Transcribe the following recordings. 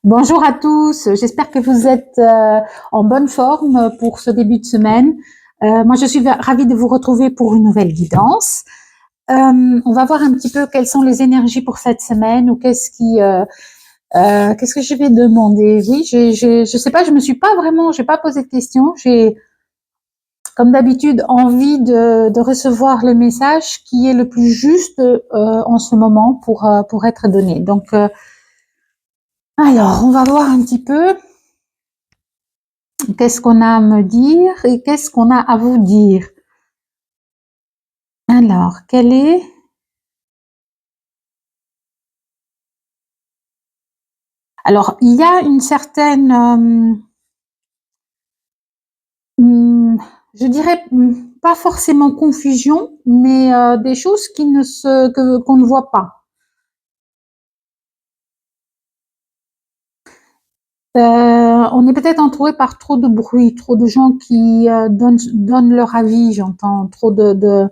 Bonjour à tous, j'espère que vous êtes en bonne forme pour ce début de semaine. Moi, je suis ravie de vous retrouver pour une nouvelle guidance. On va voir un petit peu quelles sont les énergies pour cette semaine ou qu'est-ce que je vais demander. Oui, je sais pas, je me suis pas vraiment, j'ai pas posé de questions. J'ai, comme d'habitude, envie de recevoir le message qui est le plus juste en ce moment pour être donné. Donc, alors, on va voir un petit peu. Qu'est-ce qu'on a à me dire et qu'est-ce qu'on a à vous dire? Alors, quelle est... Alors, il y a une certaine, je dirais pas forcément confusion, mais des choses qu'on ne voit pas. On est peut-être entouré par trop de bruit, trop de gens qui donnent leur avis, j'entends, trop de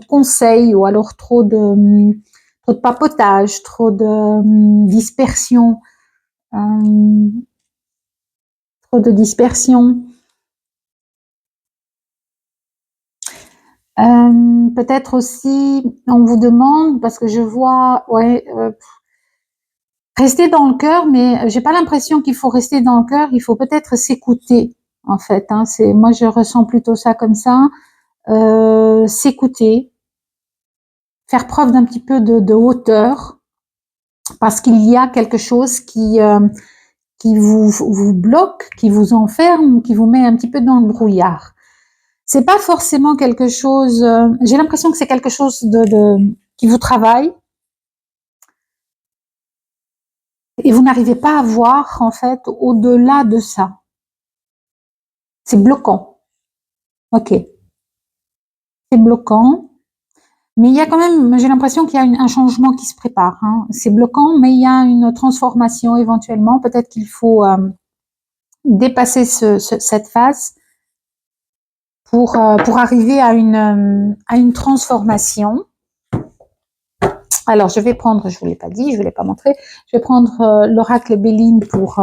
conseils ou alors trop de papotage, trop de dispersion. Trop de dispersion. Peut-être aussi, on vous demande, parce que je vois, rester dans le cœur, mais j'ai pas l'impression qu'il faut rester dans le cœur, il faut peut-être s'écouter, en fait. Hein, moi, je ressens plutôt ça comme ça. S'écouter, faire preuve d'un petit peu de hauteur, parce qu'il y a quelque chose qui vous bloque, qui vous enferme, qui vous met un petit peu dans le brouillard. C'est pas forcément quelque chose. J'ai l'impression que c'est quelque chose qui vous travaille et vous n'arrivez pas à voir en fait au-delà de ça. C'est bloquant. Ok, c'est bloquant, mais il y a quand même. J'ai l'impression qu'il y a un changement qui se prépare. Hein. C'est bloquant, mais il y a une transformation éventuellement. Peut-être qu'il faut dépasser cette phase pour arriver à une transformation. Alors, je vais prendre, je vous l'ai pas dit, je vous l'ai pas montré, je vais prendre l'oracle Béline pour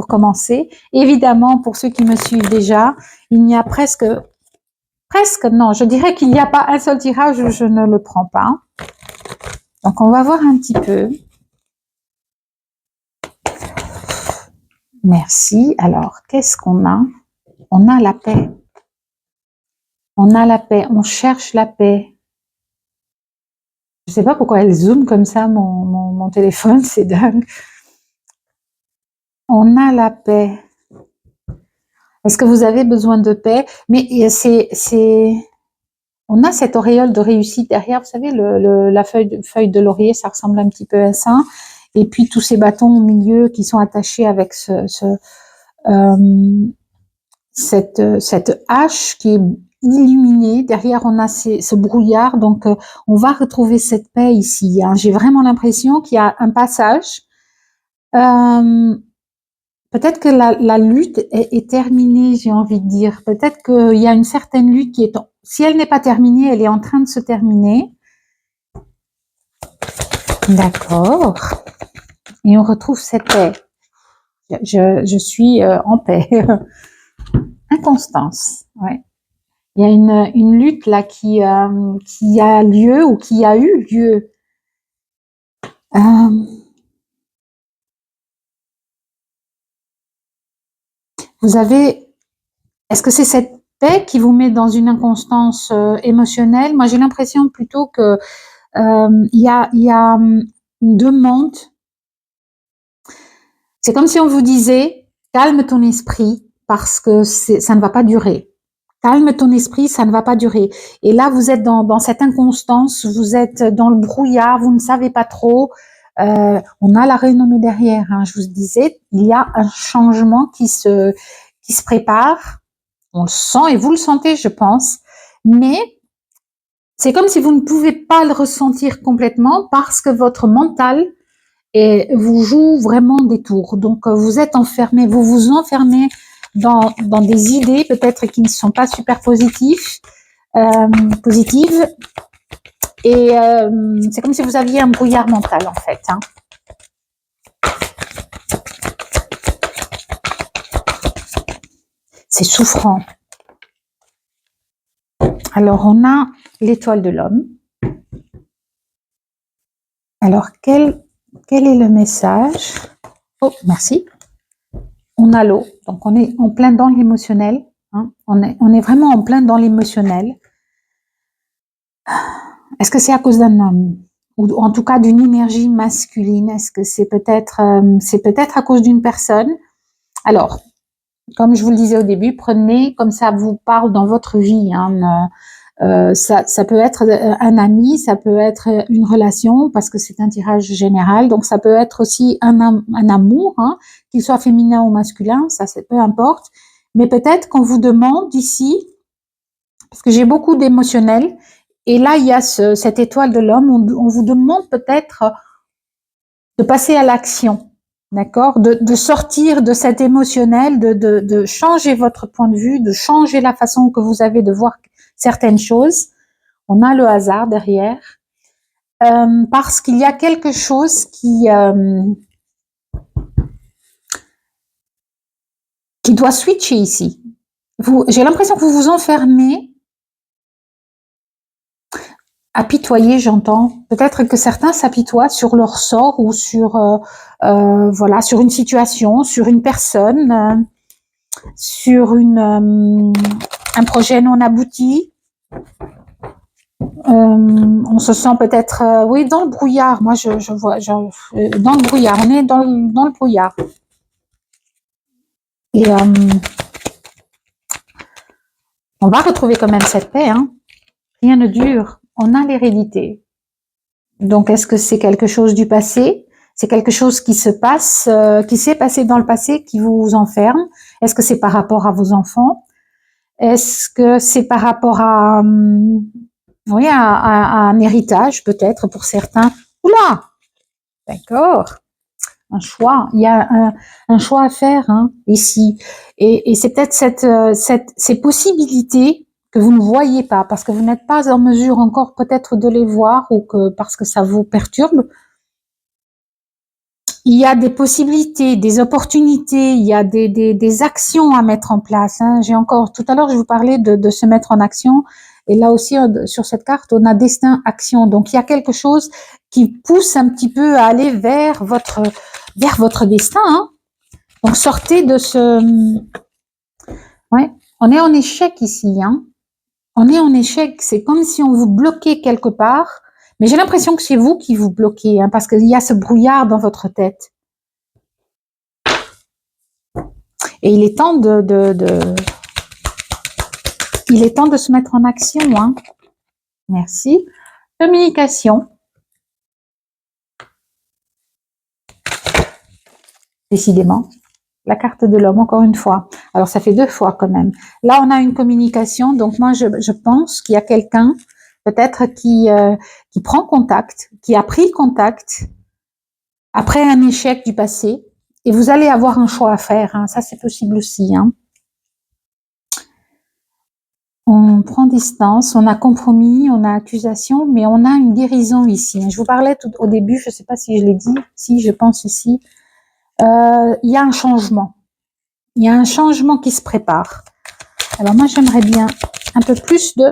commencer. Évidemment, pour ceux qui me suivent déjà, il n'y a presque, non, je dirais qu'il n'y a pas un seul tirage où je ne le prends pas. Donc, on va voir un petit peu. Merci. Alors, qu'est-ce qu'on a? On a la paix. On a la paix. On cherche la paix. Je sais pas pourquoi elle zoome comme ça, mon téléphone, c'est dingue. On a la paix. Est-ce que vous avez besoin de paix? Mais on a cette auréole de réussite derrière. Vous savez, la feuille de laurier, ça ressemble un petit peu à ça. Et puis tous ces bâtons au milieu qui sont attachés avec cette hache qui est illuminée. Derrière, on a ce brouillard. Donc, on va retrouver cette paix ici. Hein. J'ai vraiment l'impression qu'il y a un passage. Peut-être que la lutte est terminée, j'ai envie de dire. Peut-être qu'il y a une certaine lutte qui est... Si elle n'est pas terminée, elle est en train de se terminer. D'accord. Et on retrouve cette paix. Je suis en paix. Inconstance, ouais. Il y a une lutte là qui a lieu ou qui a eu lieu. Vous avez... Est-ce que c'est cette paix qui vous met dans une inconstance émotionnelle? Moi, j'ai l'impression plutôt que il y a une demande. C'est comme si on vous disait, calme ton esprit parce que ça ne va pas durer. Calme ton esprit, ça ne va pas durer. Et là, vous êtes dans cette inconstance, vous êtes dans le brouillard, vous ne savez pas trop. On a la renommée derrière. Hein, je vous disais, il y a un changement qui se prépare. On le sent et vous le sentez, je pense. Mais c'est comme si vous ne pouvez pas le ressentir complètement parce que votre mental vous joue vraiment des tours. Donc, vous êtes enfermé, vous vous enfermez dans des idées peut-être qui ne sont pas super positives. Et c'est comme si vous aviez un brouillard mental, en fait. Hein. c'est souffrant. Alors, on a l'étoile de l'homme. Alors, quel est le message? Oh, merci. On a l'eau, donc on est en plein dans l'émotionnel. Hein. On est vraiment en plein dans l'émotionnel. Est-ce que c'est à cause d'un homme? Ou en tout cas d'une énergie masculine? Est-ce que c'est peut-être à cause d'une personne? Alors, comme je vous le disais au début, prenez comme ça vous parle dans votre vie. Hein, ça peut être un ami, ça peut être une relation, parce que c'est un tirage général. Donc, ça peut être aussi un amour, hein, qu'il soit féminin ou masculin, ça c'est peu importe. Mais peut-être qu'on vous demande ici, parce que j'ai beaucoup d'émotionnels, et là, il y a cette étoile de l'homme, on vous demande peut-être de passer à l'action, d'accord, de sortir de cet émotionnel, de changer votre point de vue, de changer la façon que vous avez de voir certaines choses. On a le hasard derrière, parce qu'il y a quelque chose qui doit switcher ici. J'ai l'impression que vous vous enfermez, apitoyer, j'entends. Peut-être que certains s'apitoient sur leur sort ou sur voilà, sur une situation, sur une personne, sur un projet non abouti. On se sent peut-être, oui, dans le brouillard. Moi, je vois, dans le brouillard. On est dans le brouillard. Et on va retrouver quand même cette paix. Hein. Rien ne dure. On a l'hérédité. Donc, est-ce que c'est quelque chose du passé? C'est quelque chose qui se passe, qui s'est passé dans le passé, qui vous enferme? Est-ce que c'est par rapport à vos enfants? Est-ce que c'est par rapport à, oui, à un héritage peut-être pour certains? Oula, d'accord. Un choix. Il y a un choix à faire hein, ici. Et c'est peut-être ces possibilités que vous ne voyez pas, parce que vous n'êtes pas en mesure encore peut-être de les voir, ou que parce que ça vous perturbe. Il y a des possibilités, des opportunités, il y a des actions à mettre en place. Hein. J'ai encore, tout à l'heure, je vous parlais de se mettre en action. Et là aussi, sur cette carte, on a destin, action. Donc, il y a quelque chose qui pousse un petit peu à aller vers votre destin. Hein. Donc, sortez de ce... Ouais, on est en échec ici. Hein. On est en échec. C'est comme si on vous bloquait quelque part. Mais j'ai l'impression que c'est vous qui vous bloquez, hein, parce qu'il y a ce brouillard dans votre tête. Et il est temps il est temps de se mettre en action. Hein. Merci. Communication. Décidément. La carte de l'homme, encore une fois. Alors, ça fait 2 fois quand même. Là, on a une communication. Donc, moi, je pense qu'il y a quelqu'un, peut-être, qui prend contact, qui a pris contact après un échec du passé. Et vous allez avoir un choix à faire. Hein. Ça, c'est possible aussi. Hein. On prend distance, on a compromis, on a accusation, mais on a une guérison ici. Je vous parlais tout au début, je ne sais pas si je l'ai dit, si je pense ici, il y a un changement. Il y a un changement qui se prépare. Alors moi, j'aimerais bien un peu plus de...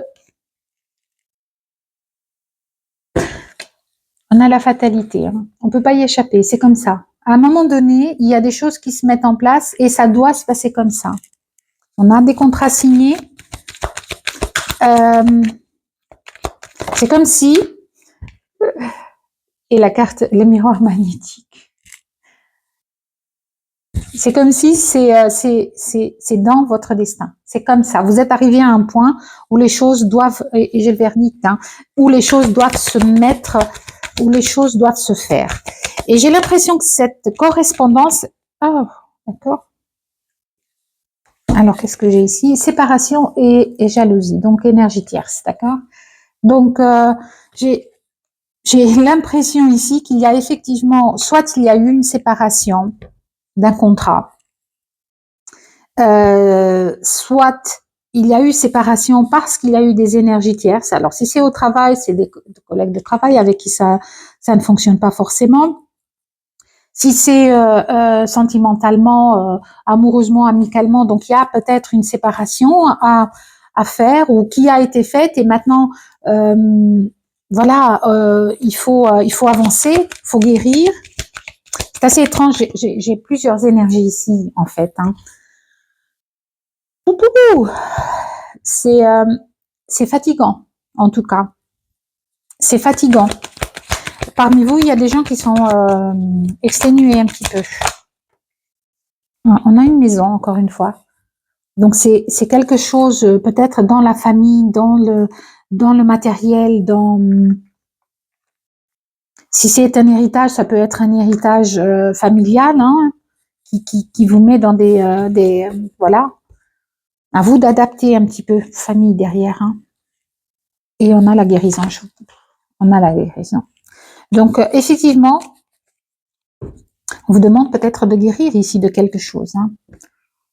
On a la fatalité, hein. On ne peut pas y échapper, c'est comme ça. À un moment donné, il y a des choses qui se mettent en place et ça doit se passer comme ça. On a des contrats signés. C'est comme si... Et la carte, le miroir magnétique. C'est comme si c'est dans votre destin. C'est comme ça. Vous êtes arrivé à un point où les choses doivent, et j'ai le verdict, hein, où les choses doivent se mettre, où les choses doivent se faire. Et j'ai l'impression que cette correspondance, oh, d'accord. Alors, qu'est-ce que j'ai ici? Séparation et jalousie, donc énergie tierce, d'accord? Donc, j'ai l'impression ici qu'il y a effectivement, soit il y a eu une séparation d'un contrat, soit il y a eu séparation parce qu'il y a eu des énergies tierces. Alors, si c'est au travail, c'est des collègues de travail avec qui ça ne fonctionne pas forcément. Si c'est sentimentalement, amoureusement, amicalement, donc il y a peut-être une séparation à faire ou qui a été faite et maintenant, voilà, il faut avancer, il faut guérir. C'est assez étrange, j'ai plusieurs énergies ici en fait. Hein. C'est fatigant, en tout cas. C'est fatigant. Parmi vous, il y a des gens qui sont exténués un petit peu. On a une maison, encore une fois. Donc c'est quelque chose peut-être dans la famille, dans le matériel, dans si c'est un héritage, ça peut être un héritage familial, hein, qui vous met dans des voilà. À vous d'adapter un petit peu famille derrière. Hein. Et on a la guérison. On a la guérison. Donc effectivement, on vous demande peut-être de guérir ici de quelque chose. Hein.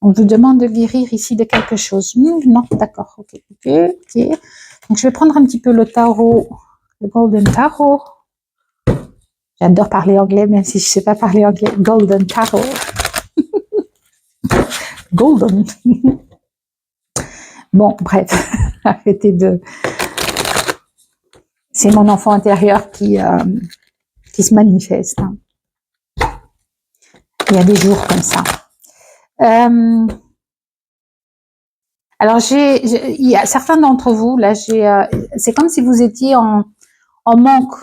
On vous demande de guérir ici de quelque chose. Non, d'accord. Ok. Donc, je vais prendre un petit peu le tarot, le Golden Tarot. J'adore parler anglais, même si je ne sais pas parler anglais. Golden Tarot. Golden. Bon, bref. Arrêtez de... C'est mon enfant intérieur qui se manifeste. Hein. Il y a des jours comme ça. Alors, il y a certains d'entre vous, là, c'est comme si vous étiez en manque.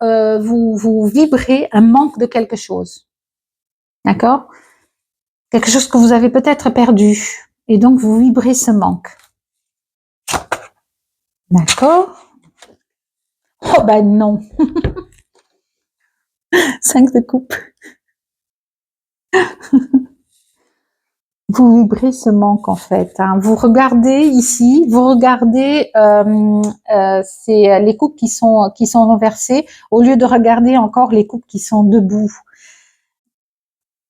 Vous vibrez un manque de quelque chose. D'accord? Quelque chose que vous avez peut-être perdu. Et donc, vous vibrez ce manque. D'accord? Oh, ben non. 5 de coupe. Vous vibrez ce manque en fait. Hein. Vous regardez ici, c'est les coupes qui sont renversées au lieu de regarder encore les coupes qui sont debout.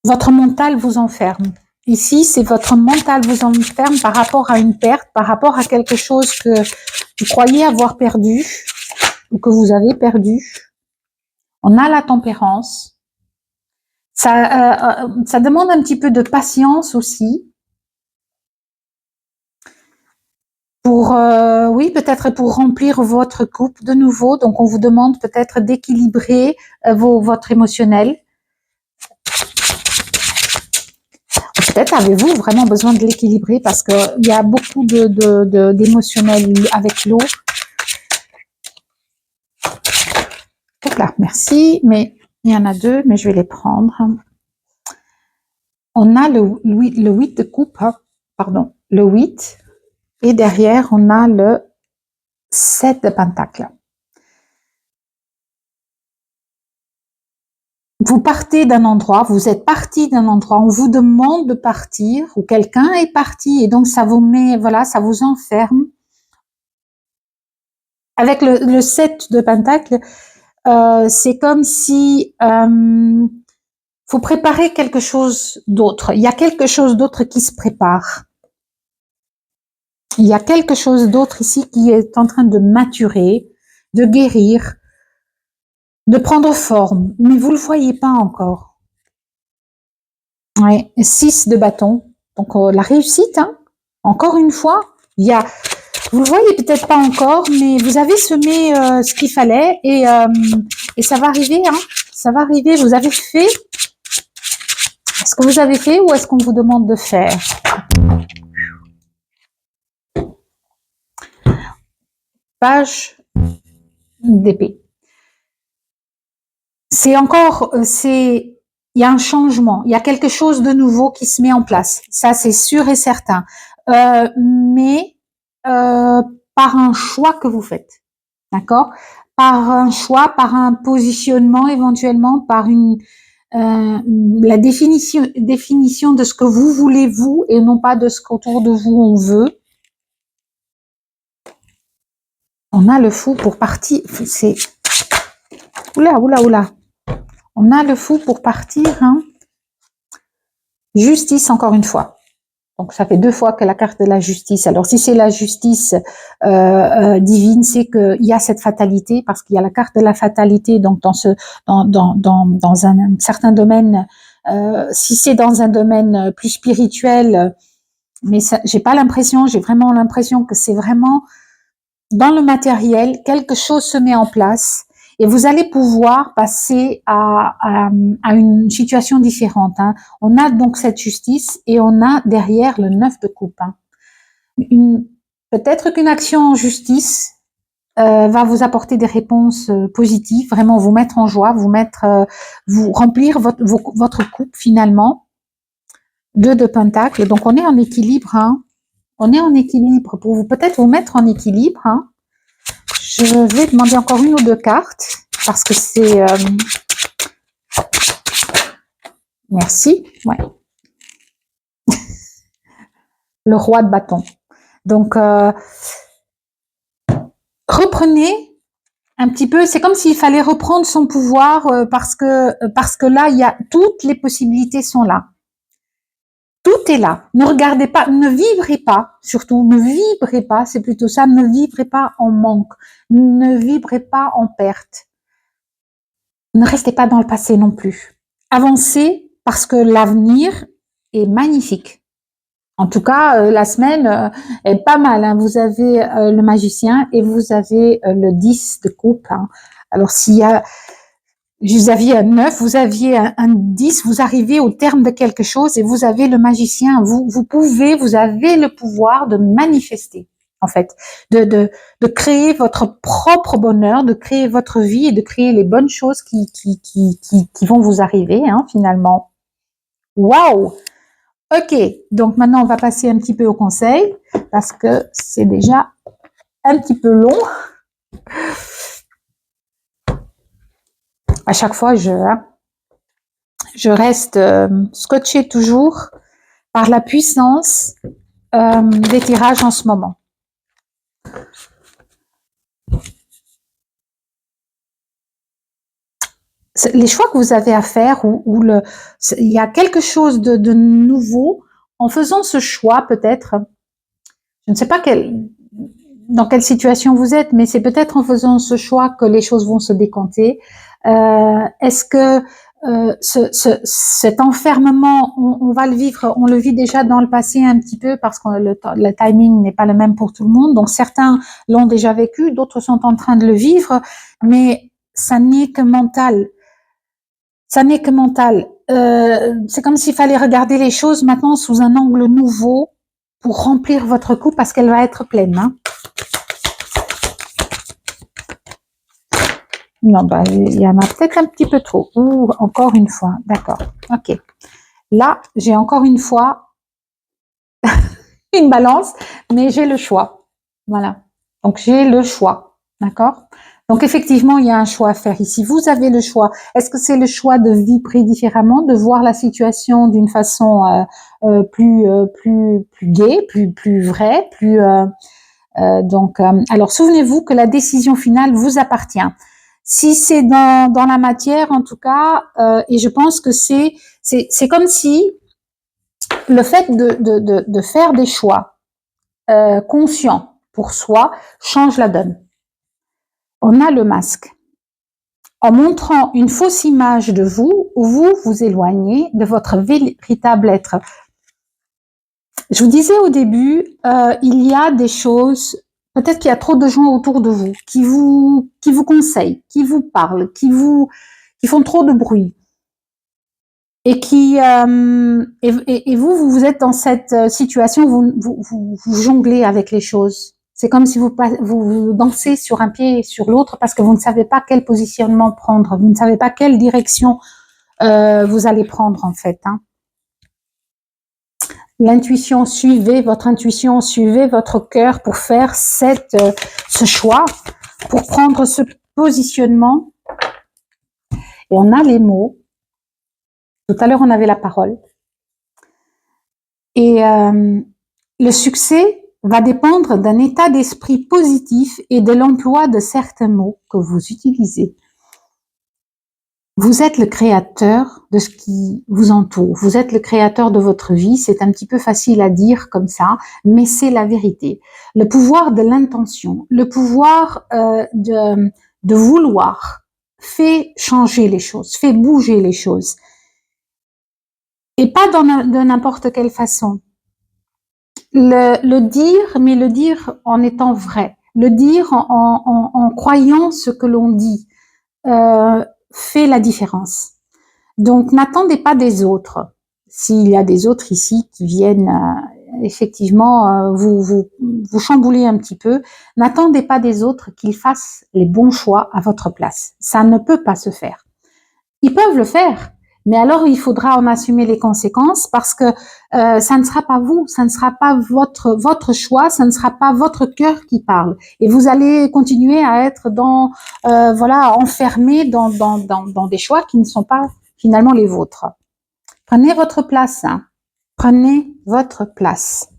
Votre mental vous enferme. Ici, c'est votre mental vous enferme par rapport à une perte, par rapport à quelque chose que vous croyez avoir perdu ou que vous avez perdu. On a la tempérance. Ça demande un petit peu de patience aussi. Pour, oui, peut-être pour remplir votre coupe de nouveau. Donc, on vous demande peut-être d'équilibrer votre émotionnel. Peut-être avez-vous vraiment besoin de l'équilibrer parce qu'il y a beaucoup d'émotionnel avec l'eau. Là, merci, mais il y en a 2, mais je vais les prendre. On a le 8 de coupe, pardon, le 8, et derrière, on a le 7 de pentacle. Vous partez d'un endroit, vous êtes parti d'un endroit, on vous demande de partir, ou quelqu'un est parti, et donc ça vous met, voilà, ça vous enferme. Avec le 7 de pentacle, c'est comme si faut préparer quelque chose d'autre. Il y a quelque chose d'autre qui se prépare. Il y a quelque chose d'autre ici qui est en train de maturer, de guérir, de prendre forme, mais vous le voyez pas encore. Ouais, 6 de bâton. Donc la réussite, hein. Encore une fois, il y a, vous le voyez peut-être pas encore, mais vous avez semé ce qu'il fallait et ça va arriver, hein. Ça va arriver. Vous avez fait. Est-ce que vous avez fait ou est-ce qu'on vous demande de faire? Page d'épée. Il y a un changement, il y a quelque chose de nouveau qui se met en place. Ça, c'est sûr et certain. Mais par un choix que vous faites, d'accord? Par un choix, par un positionnement éventuellement, par la définition de ce que vous voulez vous et non pas de ce qu'autour de vous on veut. On a le fou pour partir. C'est oula. On a le fou pour partir. Hein. Justice encore une fois. Donc, ça fait 2 fois que la carte de la justice. Alors, si c'est la justice divine, c'est qu'il y a cette fatalité, parce qu'il y a la carte de la fatalité. Donc, dans un certain domaine, si c'est dans un domaine plus spirituel, mais j'ai pas l'impression, j'ai vraiment l'impression que c'est vraiment dans le matériel, quelque chose se met en place. Et vous allez pouvoir passer à une situation différente. Hein. On a donc cette justice et on a derrière le 9 de coupe. Hein. Peut-être qu'une action en justice va vous apporter des réponses positives, vraiment vous mettre en joie, vous remplir votre coupe finalement. 2 de pentacle. Donc on est en équilibre. Hein. On est en équilibre pour vous peut-être vous mettre en équilibre. Hein. Je vais demander encore 1 ou 2 cartes parce que c'est... Merci. Ouais. Le roi de bâton. Donc, reprenez un petit peu. C'est comme s'il fallait reprendre son pouvoir parce que là, il y a toutes les possibilités sont là. Tout est là. Ne regardez pas, ne vibrez pas, surtout, ne vibrez pas, c'est plutôt ça, ne vibrez pas en manque, ne vibrez pas en perte. Ne restez pas dans le passé non plus. Avancez parce que l'avenir est magnifique. En tout cas, la semaine est pas mal. Hein. Vous avez le magicien et vous avez le 10 de coupe. Hein. Alors, s'il y a... Vous aviez un 9, vous aviez un 10, vous arrivez au terme de quelque chose et vous avez le magicien. Vous avez le pouvoir de manifester, en fait, de créer votre propre bonheur, de créer votre vie et de créer les bonnes choses qui vont vous arriver, hein, finalement. Waouh! Ok, donc maintenant on va passer un petit peu au conseil parce que c'est déjà un petit peu long. À chaque fois, je reste scotchée toujours par la puissance des tirages en ce moment. Les choix que vous avez à faire, il y a quelque chose de nouveau, en faisant ce choix peut-être, je ne sais pas dans quelle situation vous êtes, mais c'est peut-être en faisant ce choix que les choses vont se décanter. Est-ce que cet enfermement, on va le vivre, on le vit déjà dans le passé un petit peu parce que le timing n'est pas le même pour tout le monde. Donc certains l'ont déjà vécu, d'autres sont en train de le vivre, mais ça n'est que mental. Ça n'est que mental. C'est comme s'il fallait regarder les choses maintenant sous un angle nouveau pour remplir votre coupe parce qu'elle va être pleine. Hein. Non, bah, il y en a peut-être un petit peu trop. Ouh, encore une fois. D'accord. Ok. Là, j'ai encore une fois une balance, mais j'ai le choix. Voilà. Donc, j'ai le choix. D'accord? Donc, effectivement, il y a un choix à faire ici. Vous avez le choix. Est-ce que c'est le choix de vibrer différemment, de voir la situation d'une façon plus gaie, plus vraie, alors, souvenez-vous que la décision finale vous appartient. Si c'est dans la matière, en tout cas, et je pense que c'est comme si le fait de faire des choix conscients pour soi change la donne. On a le masque. En montrant une fausse image de vous, vous vous éloignez de votre véritable être. Je vous disais au début, il y a des choses, peut-être qu'il y a trop de gens autour de vous qui vous conseillent, qui vous parlent, qui font trop de bruit. Et et vous êtes dans cette situation, vous jonglez avec les choses. C'est comme si vous dansez sur un pied et sur l'autre parce que vous ne savez pas quel positionnement prendre, vous ne savez pas quelle direction vous allez prendre en fait. Hein. L'intuition, suivez votre intuition, suivez votre cœur pour faire ce choix, pour prendre ce positionnement. Et on a les mots. Tout à l'heure, on avait la parole. Et le succès va dépendre d'un état d'esprit positif et de l'emploi de certains mots que vous utilisez. Vous êtes le créateur de ce qui vous entoure. Vous êtes le créateur de votre vie. C'est un petit peu facile à dire comme ça, mais c'est la vérité. Le pouvoir de l'intention, le pouvoir de vouloir fait changer les choses, fait bouger les choses. Et pas de n'importe quelle façon. Le dire, mais le dire en étant vrai. Le dire en croyant ce que l'on dit fait la différence. Donc, n'attendez pas des autres. S'il y a des autres ici qui viennent effectivement vous chambouler un petit peu, n'attendez pas des autres qu'ils fassent les bons choix à votre place. Ça ne peut pas se faire. Ils peuvent le faire, mais alors il faudra en assumer les conséquences parce que ça ne sera pas vous, ça ne sera pas votre choix, ça ne sera pas votre cœur qui parle. Et vous allez continuer à être voilà, enfermé dans des choix qui ne sont pas finalement les vôtres. Prenez votre place, hein. Prenez votre place.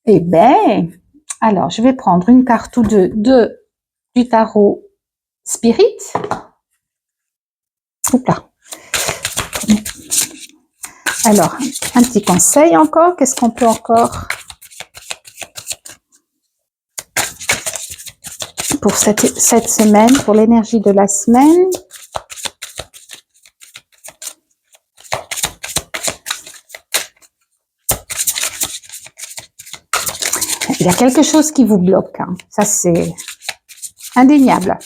Eh ben, alors je vais prendre une carte ou deux du tarot Spirit. Oups là. Alors, un petit conseil encore. Qu'est-ce qu'on peut encore pour cette semaine, pour l'énergie de la semaine? Il y a quelque chose qui vous bloque, hein. Ça c'est indéniable.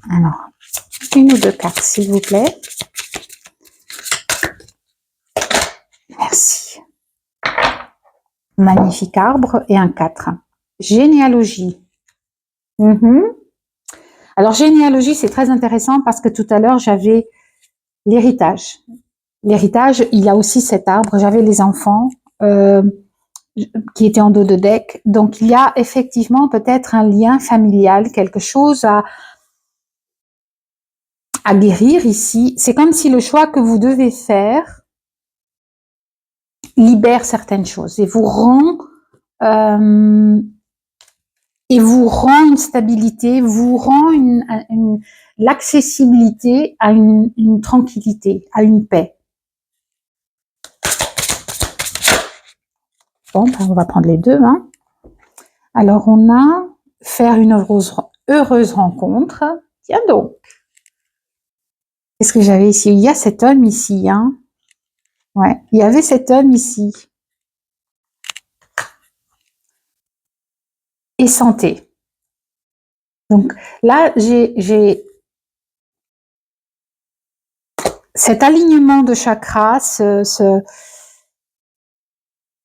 Alors, une ou deux cartes s'il vous plaît. Merci. Magnifique arbre et un 4. Généalogie. Alors, généalogie, c'est très intéressant parce que tout à l'heure, j'avais l'héritage. L'héritage, il y a aussi cet arbre. J'avais les enfants qui étaient en dos de deck. Donc, il y a effectivement peut-être un lien familial, quelque chose à guérir ici. C'est comme si le choix que vous devez faire libère certaines choses et vous rend une stabilité, vous rend l'accessibilité à une tranquillité, à une paix. Bon, ben on va prendre les deux. Hein. Alors, on a faire une heureuse rencontre. Tiens donc. Qu'est-ce que j'avais ici? Il y a cet homme ici. Hein. Ouais, il y avait cet homme ici. Et santé. Donc là, j'ai cet alignement de chakras,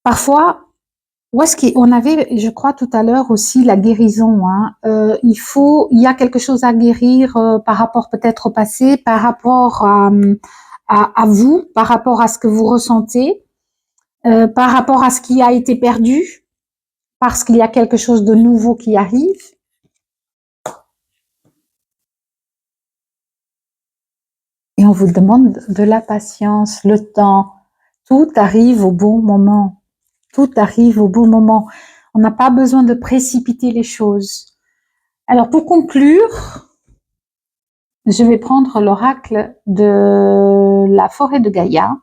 parfois, où est-ce qu'on avait, je crois tout à l'heure aussi, la guérison. Hein. Il y a quelque chose à guérir par rapport peut-être au passé, par rapport à vous, par rapport à ce que vous ressentez, par rapport à ce qui a été perdu, parce qu'il y a quelque chose de nouveau qui arrive. Et on vous demande de la patience, le temps. Tout arrive au bon moment. Tout arrive au bon moment. On n'a pas besoin de précipiter les choses. Alors, pour conclure, je vais prendre l'oracle de la forêt de Gaïa.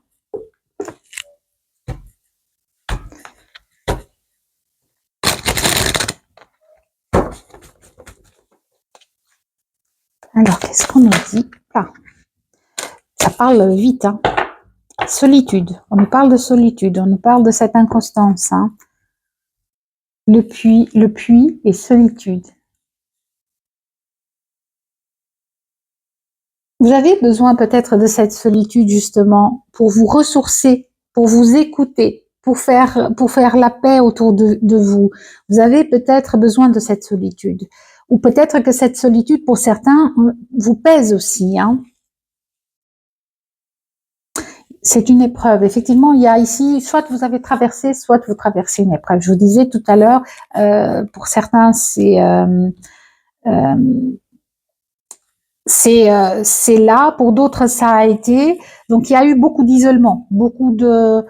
Alors, qu'est-ce qu'on nous dit? Ça parle vite, hein. Solitude. On nous parle de solitude. On nous parle de cette inconstance. Hein. Le puits et solitude. Vous avez besoin peut-être de cette solitude justement pour vous ressourcer, pour vous écouter, pour faire la paix autour de vous. Vous avez peut-être besoin de cette solitude. Ou peut-être que cette solitude, pour certains, vous pèse aussi. Hein. C'est une épreuve. Effectivement, il y a ici, soit vous avez traversé, soit vous traversez une épreuve. Je vous disais tout à l'heure, pour certains, c'est là, pour d'autres ça a été, donc il y a eu beaucoup d'isolement, beaucoup de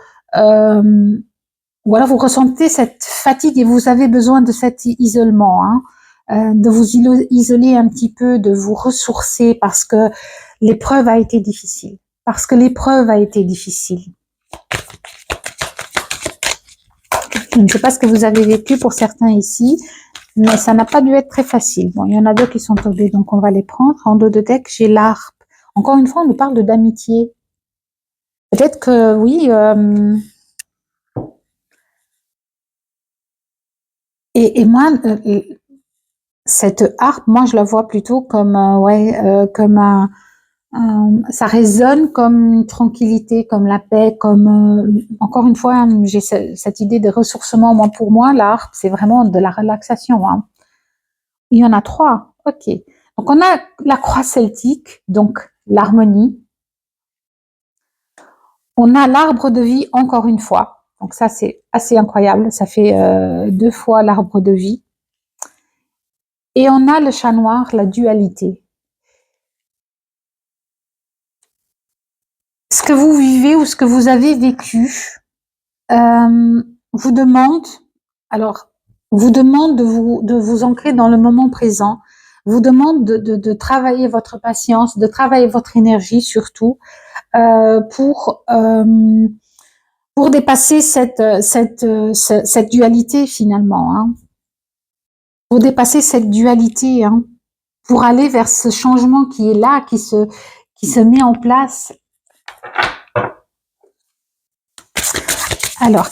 ou alors vous ressentez cette fatigue et vous avez besoin de cet isolement, hein. de vous isoler un petit peu, de vous ressourcer parce que l'épreuve a été difficile. Parce que l'épreuve a été difficile. Je ne sais pas ce que vous avez vécu pour certains ici, mais ça n'a pas dû être très facile. Bon, il y en a deux qui sont tombés, donc on va les prendre. En dos de deck, j'ai l'harpe. Encore une fois, on nous parle d'amitié. Peut-être que, oui... et moi, cette harpe, moi, je la vois plutôt comme, comme ça résonne comme une tranquillité, comme la paix, comme encore une fois, j'ai cette idée de ressourcement. Moi, pour moi, la harpe, c'est vraiment de la relaxation. Hein. Il y en a trois. Ok. Donc on a la croix celtique, donc l'harmonie. On a l'arbre de vie encore une fois. Donc ça, c'est assez incroyable. Ça fait 2 fois l'arbre de vie. Et on a le chat noir, la dualité. Ce que vous vivez ou ce que vous avez vécu vous demande, alors, vous demande de vous ancrer dans le moment présent, vous demande de travailler votre patience, de travailler votre énergie surtout pour dépasser cette dualité finalement, hein, pour dépasser cette dualité, hein, pour aller vers ce changement qui est là, qui se met en place. Alors,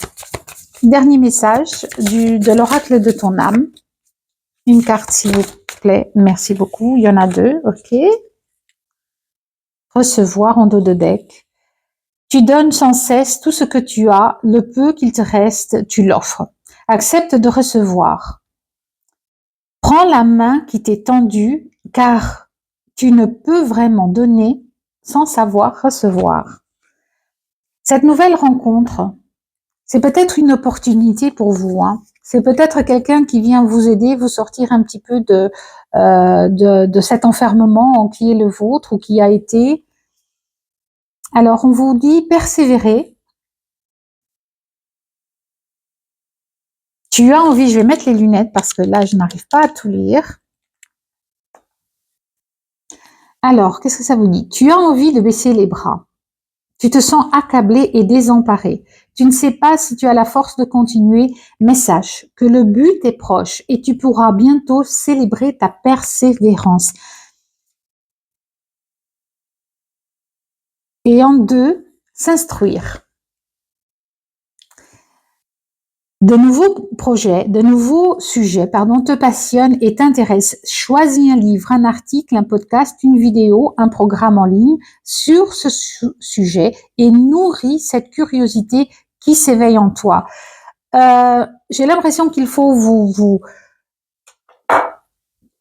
dernier message de l'oracle de ton âme. Une carte, s'il vous plaît. Merci beaucoup. Il y en a 2. OK. Recevoir en dos de deck. Tu donnes sans cesse tout ce que tu as, le peu qu'il te reste, tu l'offres. Accepte de recevoir. Prends la main qui t'est tendue, car tu ne peux vraiment donner sans savoir recevoir. Cette nouvelle rencontre, c'est peut-être une opportunité pour vous. Hein. C'est peut-être quelqu'un qui vient vous aider, vous sortir un petit peu de cet enfermement qui est le vôtre ou qui a été. Alors, on vous dit persévérer. Tu as envie, je vais mettre les lunettes parce que là, je n'arrive pas à tout lire. Alors, qu'est-ce que ça vous dit? Tu as envie de baisser les bras. Tu te sens accablé et désemparé. Tu ne sais pas si tu as la force de continuer, mais sache que le but est proche et tu pourras bientôt célébrer ta persévérance. Et en 2, s'instruire. De nouveaux projets, de nouveaux sujets, te passionnent et t'intéressent. Choisis un livre, un article, un podcast, une vidéo, un programme en ligne sur ce sujet et nourris cette curiosité qui s'éveille en toi. J'ai l'impression qu'il faut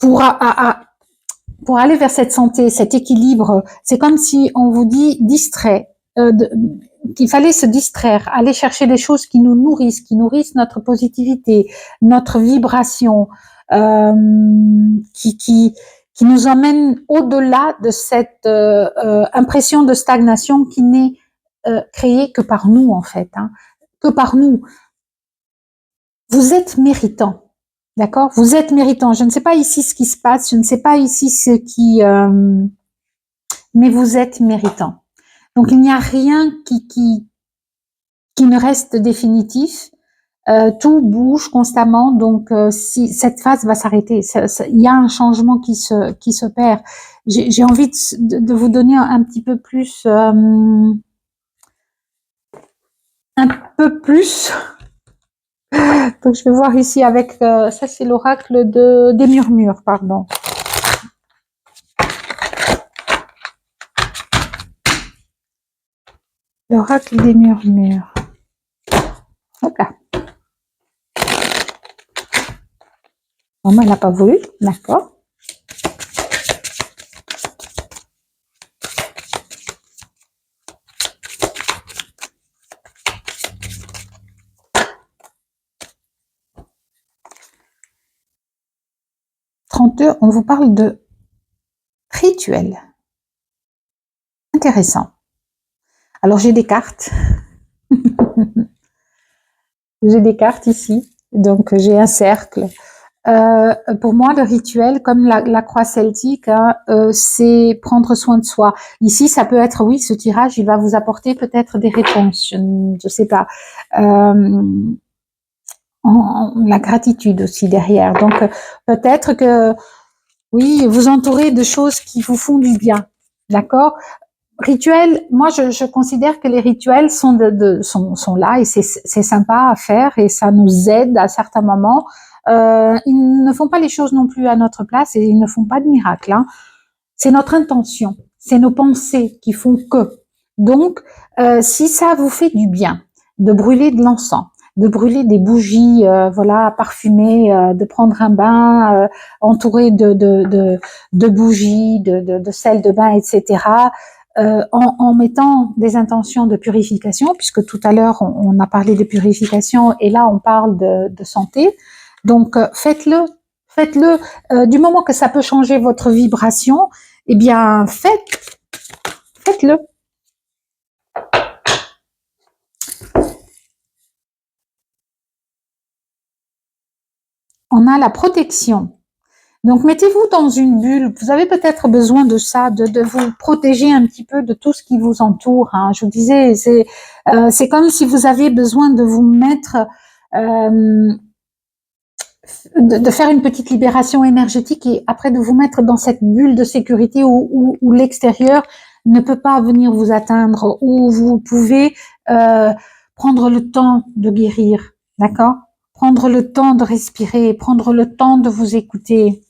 pour aller vers cette santé, cet équilibre, c'est comme si on vous dit distrait, qu'il fallait se distraire, aller chercher des choses qui nous nourrissent, qui nourrissent notre positivité, notre vibration, qui nous emmènent au-delà de cette impression de stagnation qui n'est créée que par nous en fait, hein, que par nous. Vous êtes méritant. D'accord? Vous êtes méritant. Je ne sais pas ici ce qui se passe, je ne sais pas ici ce qui... mais vous êtes méritant. Donc, il n'y a rien qui ne reste définitif. Tout bouge constamment. Donc, si cette phase va s'arrêter, il y a un changement qui s'opère. J'ai envie de vous donner un petit peu plus... un peu plus... Donc, je vais voir ici avec... ça, c'est l'oracle des murmures, pardon. L'oracle des murmures. Hop là. Bon, elle n'a pas voulu. D'accord. On vous parle de rituel. Intéressant. Alors, j'ai des cartes. J'ai des cartes ici. Donc, j'ai un cercle. Pour moi, le rituel, comme la croix celtique, hein, c'est prendre soin de soi. Ici, ça peut être, oui, ce tirage, il va vous apporter peut-être des réponses, je sais pas. La gratitude aussi derrière. Donc, peut-être que, oui, vous entourez de choses qui vous font du bien. D'accord? Rituels, moi, je considère que les rituels sont là et c'est sympa à faire et ça nous aide à certains moments. Ils ne font pas les choses non plus à notre place et ils ne font pas de miracle. Hein. C'est notre intention, c'est nos pensées qui font que. Donc, si ça vous fait du bien de brûler de l'encens, de brûler des bougies, voilà, parfumées, de prendre un bain entouré de bougies, de sel de bain, etc. En mettant des intentions de purification, puisque tout à l'heure on a parlé de purification et là on parle de santé. Donc faites-le, faites-le. Du moment que ça peut changer votre vibration, eh bien faites-le. On a la protection. Donc, mettez-vous dans une bulle. Vous avez peut-être besoin de ça, de vous protéger un petit peu de tout ce qui vous entoure. Hein. Je vous disais, c'est comme si vous aviez besoin de vous mettre, de faire une petite libération énergétique et après de vous mettre dans cette bulle de sécurité où l'extérieur ne peut pas venir vous atteindre, où vous pouvez prendre le temps de guérir, d'accord? Prendre le temps de respirer, prendre le temps de vous écouter.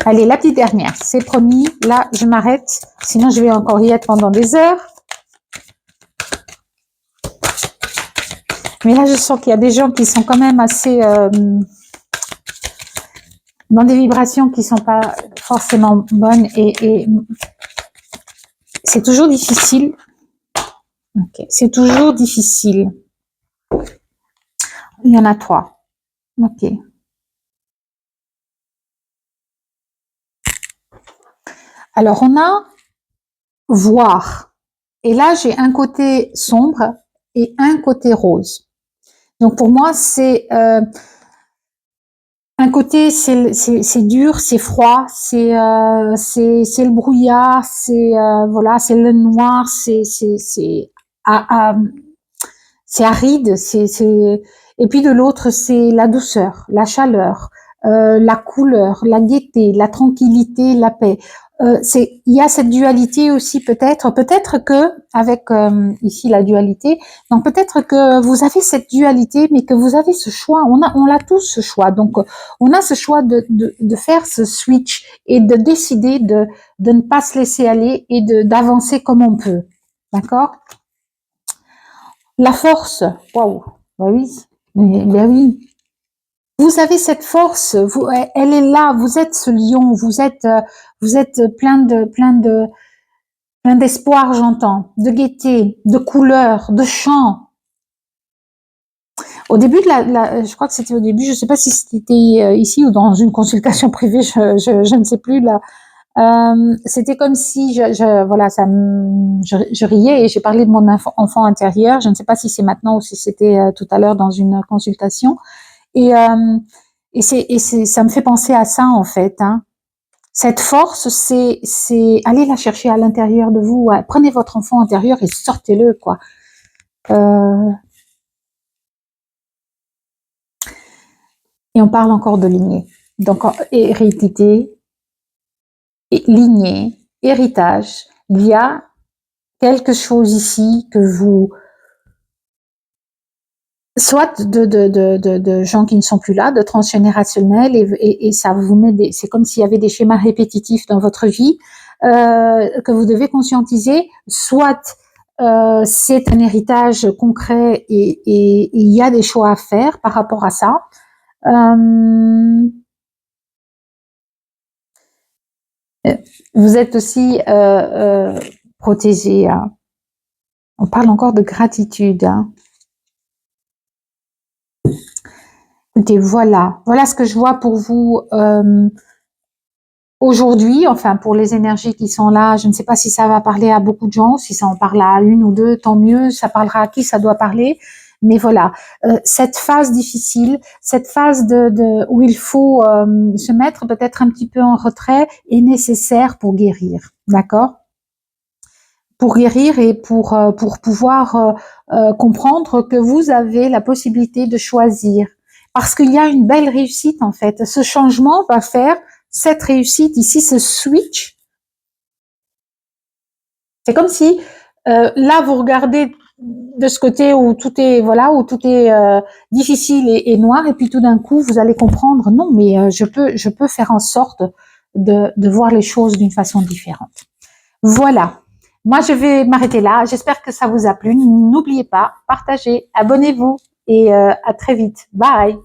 Allez, la petite dernière, c'est promis. Là, je m'arrête, sinon je vais encore y être pendant des heures. Mais là, je sens qu'il y a des gens qui sont quand même assez dans des vibrations qui sont pas forcément bonnes et c'est toujours difficile. Okay. C'est toujours difficile. Il y en a 3. Ok. Alors, on a voir. Et là, j'ai un côté sombre et un côté rose. Donc, pour moi, c'est un côté, c'est dur, c'est froid, c'est le brouillard, c'est voilà, c'est le noir, c'est aride, et puis de l'autre, c'est la douceur, la chaleur, la couleur, la gaieté, la tranquillité, la paix. Il y a cette dualité aussi peut-être que avec ici la dualité, donc peut-être que vous avez cette dualité, mais que vous avez ce choix. On a tous ce choix, donc on a ce choix de faire ce switch et de décider de ne pas se laisser aller et d'avancer comme on peut, d'accord? La force, waouh, bah oui, ben oui. Vous avez cette force, elle est là. Vous êtes ce lion, vous êtes plein d'espoir, j'entends, de gaieté, de couleurs, de chant. Au début je crois que c'était au début, je ne sais pas si c'était ici ou dans une consultation privée, je ne sais plus là. C'était comme si voilà, je riais et j'ai parlé de mon enfant intérieur. Je ne sais pas si c'est maintenant ou si c'était tout à l'heure dans une consultation. Et ça me fait penser à ça en fait. Hein. Cette force, c'est allez la chercher à l'intérieur de vous. Ouais. Prenez votre enfant intérieur et sortez-le quoi. Et on parle encore de lignée. Donc hérédité, lignée, héritage. Il y a quelque chose ici que vous soit de gens qui ne sont plus là, de transgénérationnels, et ça vous met c'est comme s'il y avait des schémas répétitifs dans votre vie que vous devez conscientiser, soit c'est un héritage concret et il y a des choix à faire par rapport à ça. Vous êtes aussi protégé. Hein. On parle encore de gratitude. Hein. Écoutez, voilà ce que je vois pour vous aujourd'hui, enfin pour les énergies qui sont là. Je ne sais pas si ça va parler à beaucoup de gens, si ça en parle à une ou deux, tant mieux, ça parlera à qui ça doit parler. Mais voilà, cette phase difficile, cette phase où il faut se mettre peut-être un petit peu en retrait est nécessaire pour guérir, d'accord? Pour guérir et pour pouvoir comprendre que vous avez la possibilité de choisir. Parce qu'il y a une belle réussite en fait. Ce changement va faire cette réussite ici, ce switch. C'est comme si là vous regardez de ce côté où tout est voilà, où tout est difficile et noir, et puis tout d'un coup vous allez comprendre non, mais je peux faire en sorte de voir les choses d'une façon différente. Voilà. Moi, je vais m'arrêter là. J'espère que ça vous a plu. N'oubliez pas, partagez, abonnez-vous et à très vite. Bye.